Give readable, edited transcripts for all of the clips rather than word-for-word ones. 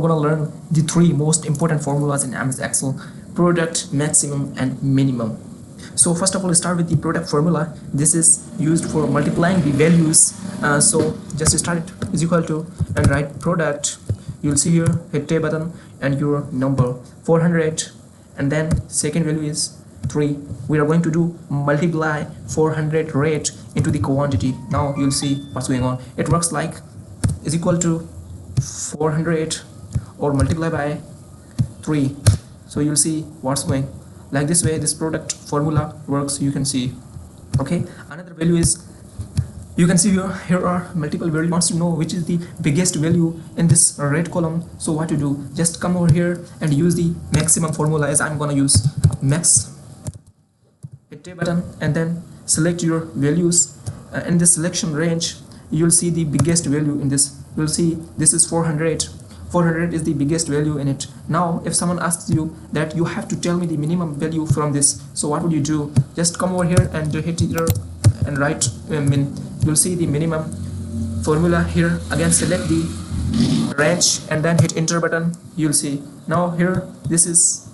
We're going to learn the three most important formulas in MS Excel: product, maximum, and minimum. So first of all, start with the product formula. This is used for multiplying the values. So just start it is equal to and write product. You'll see here, hit tab button and your number 400, and then second value is 3. We are going to do multiply 400 rate into the quantity. Now you'll see what's going on. It works like is equal to 400 or multiply by 3. So you'll see what's going like this way. This product formula works, you can see. Okay, another value is, you can see here are multiple values. Wants to know which is the biggest value in this red column. So what to do, just come over here and use the maximum formula, as I'm gonna use max. Hit tab button and then select your values. In the selection range you'll see the biggest value in this. You'll see this is 400. 400 is the biggest value in it. Now if someone asks you that you have to tell me the minimum value from this, so what would you do? Just come over here and hit here and write min. You'll see the minimum formula here. Again select the range and then hit enter button. You'll see now here this is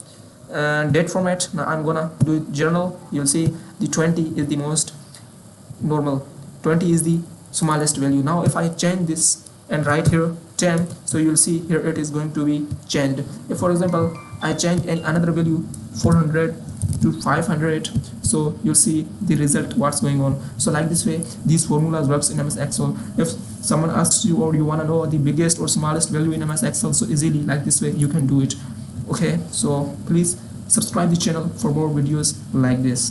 date format. Now I'm gonna do it journal. You'll see the 20 is the most normal, 20 is the smallest value. Now if I change this and write here 10, so you'll see here it is going to be changed. If for example I change another value 400 to 500, so you'll see the result what's going on. So like this way these formulas works in MS Excel. If someone asks you or you want to know the biggest or smallest value in MS Excel, so easily like this way you can do it. Okay, so please subscribe the channel for more videos like this.